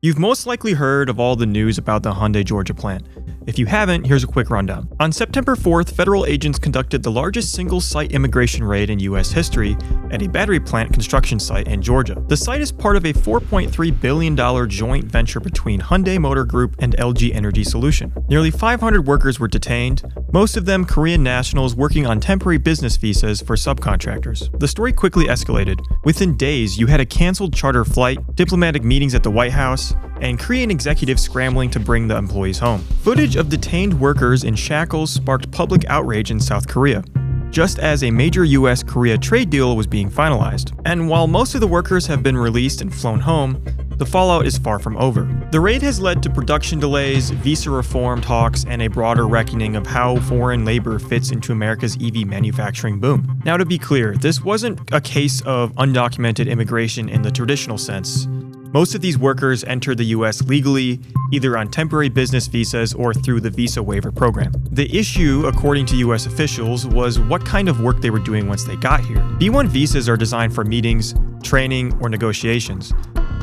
You've most likely heard of all the news about the Hyundai Georgia plant. If you haven't, here's a quick rundown. On September 4th, federal agents conducted the largest single-site immigration raid in U.S. history at a battery plant construction site in Georgia. The site is part of a $4.3 billion joint venture between Hyundai Motor Group and LG Energy Solution. Nearly 500 workers were detained, most of them Korean nationals working on temporary business visas for subcontractors. The story quickly escalated. Within days, you had a canceled charter flight, diplomatic meetings at the White House, and Korean executives scrambling to bring the employees home. Footage of detained workers in shackles sparked public outrage in South Korea, just as a major US-Korea trade deal was being finalized. And while most of the workers have been released and flown home, the fallout is far from over. The raid has led to production delays, visa reform talks, and a broader reckoning of how foreign labor fits into America's EV manufacturing boom. Now, to be clear, this wasn't a case of undocumented immigration in the traditional sense. Most of these workers entered the US legally, either on temporary business visas or through the visa waiver program. The issue, according to US officials, was what kind of work they were doing once they got here. B1 visas are designed for meetings, training, or negotiations,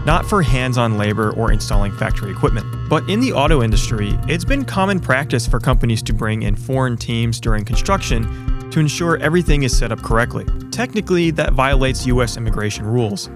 not for hands-on labor or installing factory equipment. But in the auto industry, it's been common practice for companies to bring in foreign teams during construction to ensure everything is set up correctly. Technically, that violates US immigration rules.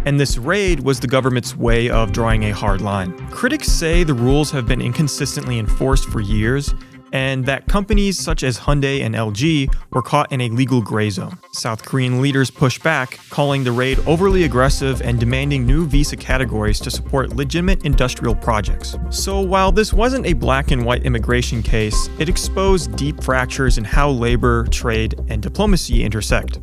And this raid was the government's way of drawing a hard line. Critics say the rules have been inconsistently enforced for years, and that companies such as Hyundai and LG were caught in a legal gray zone. South Korean leaders pushed back, calling the raid overly aggressive and demanding new visa categories to support legitimate industrial projects. So while this wasn't a black and white immigration case, it exposed deep fractures in how labor, trade, and diplomacy intersect,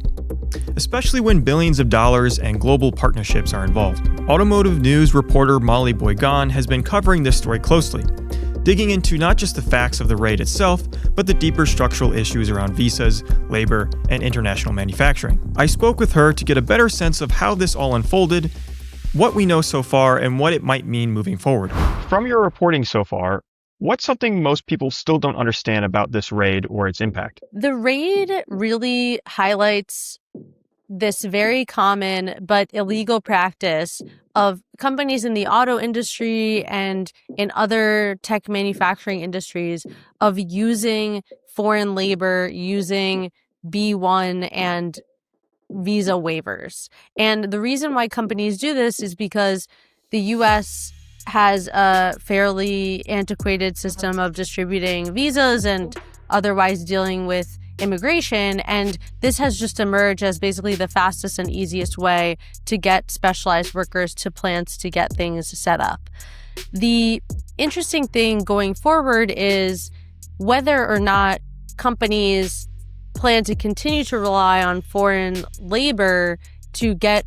especially when billions of dollars and global partnerships are involved. Automotive news reporter Molly Boygan has been covering this story closely, digging into not just the facts of the raid itself, but the deeper structural issues around visas, labor, and international manufacturing. I spoke with her to get a better sense of how this all unfolded, what we know so far, and what it might mean moving forward. From your reporting so far, what's something most people still don't understand about this raid or its impact? The raid really highlights this very common but illegal practice of companies in the auto industry and in other tech manufacturing industries of using foreign labor, using B1 and visa waivers. And the reason why companies do this is because the US has a fairly antiquated system of distributing visas and otherwise dealing with immigration, and this has just emerged as basically the fastest and easiest way to get specialized workers to plants to get things set up. The interesting thing going forward is whether or not companies plan to continue to rely on foreign labor to get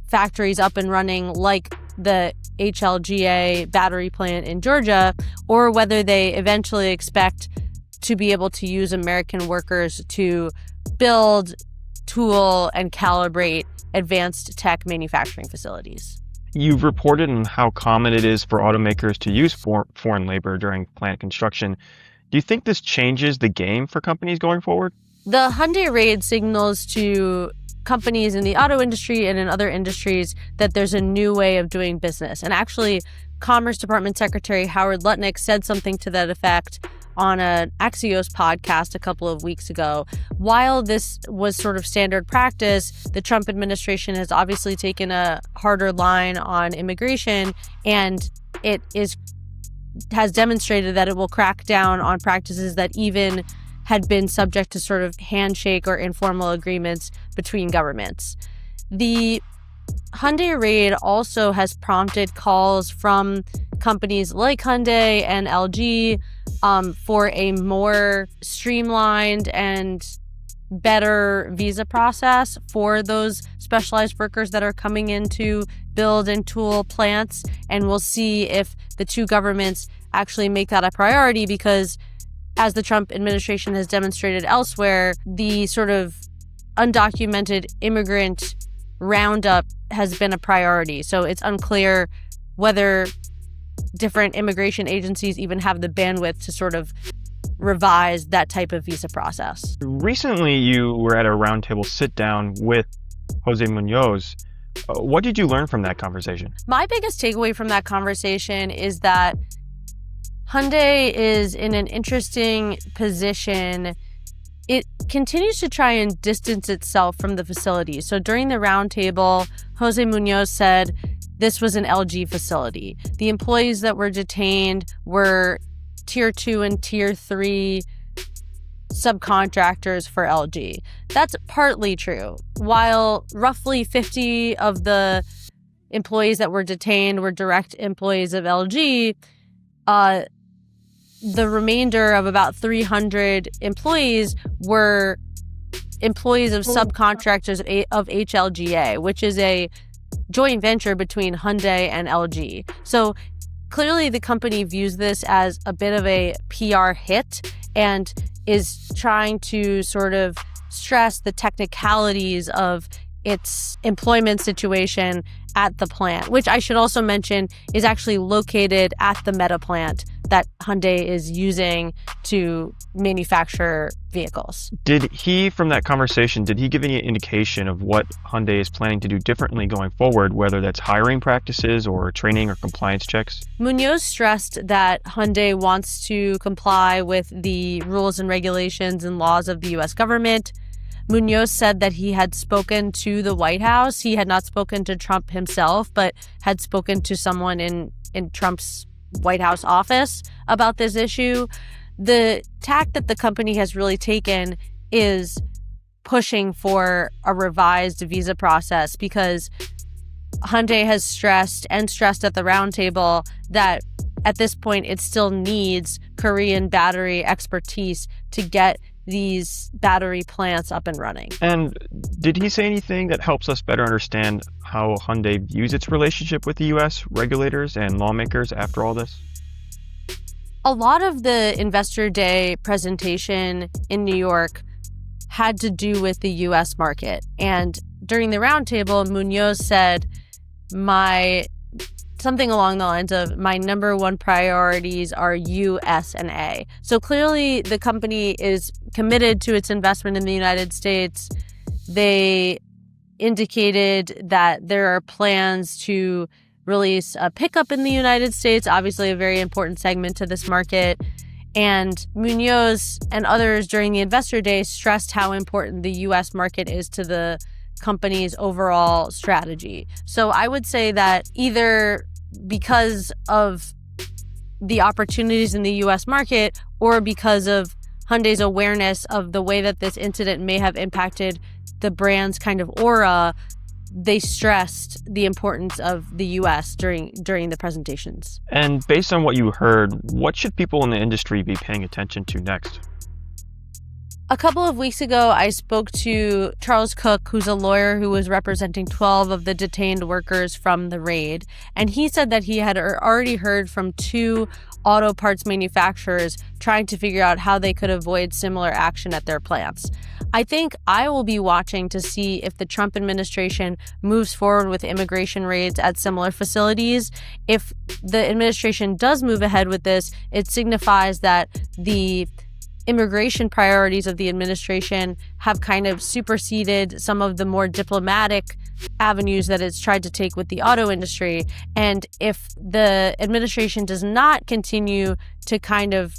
factories up and running like the HLGA battery plant in Georgia, or whether they eventually expect to be able to use American workers to build, tool, and calibrate advanced tech manufacturing facilities. You've reported on how common it is for automakers to use foreign labor during plant construction. Do you think this changes the game for companies going forward? The Hyundai raid signals to companies in the auto industry and in other industries that there's a new way of doing business. And actually, Commerce Department Secretary Howard Lutnick said something to that effect on an Axios podcast a couple of weeks ago. While this was sort of standard practice, the Trump administration has obviously taken a harder line on immigration, and has demonstrated that it will crack down on practices that even had been subject to sort of handshake or informal agreements between governments. The Hyundai raid also has prompted calls from companies like Hyundai and LG for a more streamlined and better visa process for those specialized workers that are coming in to build and tool plants. And we'll see if the two governments actually make that a priority, because as the Trump administration has demonstrated elsewhere, the sort of undocumented immigrant roundup has been a priority. So it's unclear whether different immigration agencies even have the bandwidth to sort of revise that type of visa process. Recently, you were at a roundtable sit-down with Jose Munoz, What did you learn from that conversation? My biggest takeaway from that conversation is that Hyundai is in an interesting position. It continues to try and distance itself from the facility. So during the roundtable, Jose Munoz said this was an LG facility. The employees that were detained were Tier 2 and Tier 3 subcontractors for LG. That's partly true. While roughly 50 of the employees that were detained were direct employees of LG, the remainder of about 300 employees were employees of subcontractors of HLGA, which is a joint venture between Hyundai and LG. So clearly the company views this as a bit of a PR hit and is trying to sort of stress the technicalities of its employment situation at the plant, which I should also mention is actually located at the Meta plant that Hyundai is using to manufacture vehicles. Did he, from that conversation, did he give any indication of what Hyundai is planning to do differently going forward, whether that's hiring practices or training or compliance checks? Munoz stressed that Hyundai wants to comply with the rules and regulations and laws of the U.S. government. Munoz said that he had spoken to the White House. He had not spoken to Trump himself, but had spoken to someone in Trump's White House office about this issue. The tack that the company has really taken is pushing for a revised visa process because Hyundai has stressed at the roundtable that at this point it still needs Korean battery expertise to get these battery plants up and running. And did he say anything that helps us better understand how Hyundai views its relationship with the U.S. regulators and lawmakers after all this? A lot of the Investor Day presentation in New York had to do with the U.S. market. And during the roundtable, Munoz said, something along the lines of, my number one priorities are U.S. and A. So clearly the company is committed to its investment in the United States. They indicated that there are plans to release a pickup in the United States, obviously a very important segment to this market. And Munoz and others during the Investor Day stressed how important the U.S. market is to the company's overall strategy. So I would say that either because of the opportunities in the U.S. market or because of Hyundai's awareness of the way that this incident may have impacted the brand's kind of aura, they stressed the importance of the U.S. during the presentations. And based on what you heard, what should people in the industry be paying attention to next? A couple of weeks ago, I spoke to Charles Cook, who's a lawyer who was representing 12 of the detained workers from the raid. And he said that he had already heard from 2 auto parts manufacturers trying to figure out how they could avoid similar action at their plants. I think I will be watching to see if the Trump administration moves forward with immigration raids at similar facilities. If the administration does move ahead with this, it signifies that the immigration priorities of the administration have kind of superseded some of the more diplomatic avenues that it's tried to take with the auto industry. And if the administration does not continue to kind of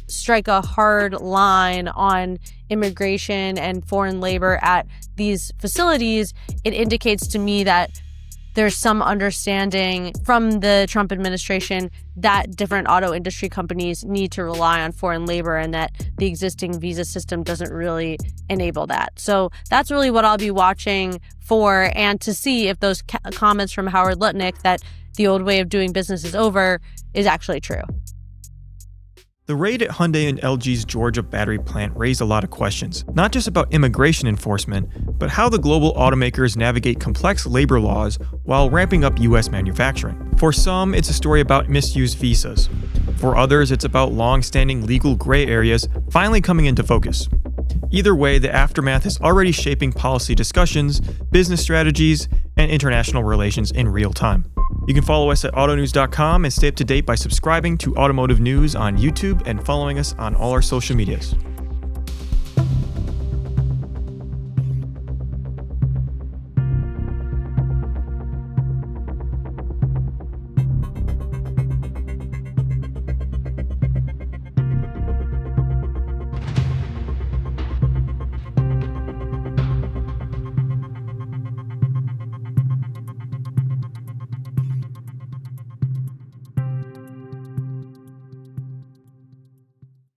strike a hard line on immigration and foreign labor at these facilities, it indicates to me that there's some understanding from the Trump administration that different auto industry companies need to rely on foreign labor and that the existing visa system doesn't really enable that. So that's really what I'll be watching for, and to see if those comments from Howard Lutnick that the old way of doing business is over is actually true. The raid at Hyundai and LG's Georgia battery plant raised a lot of questions, not just about immigration enforcement, but how the global automakers navigate complex labor laws while ramping up U.S. manufacturing. For some, it's a story about misused visas. For others, it's about long-standing legal gray areas finally coming into focus. Either way, the aftermath is already shaping policy discussions, business strategies, and international relations in real time. You can follow us at autonews.com and stay up to date by subscribing to Automotive News on YouTube and following us on all our social medias.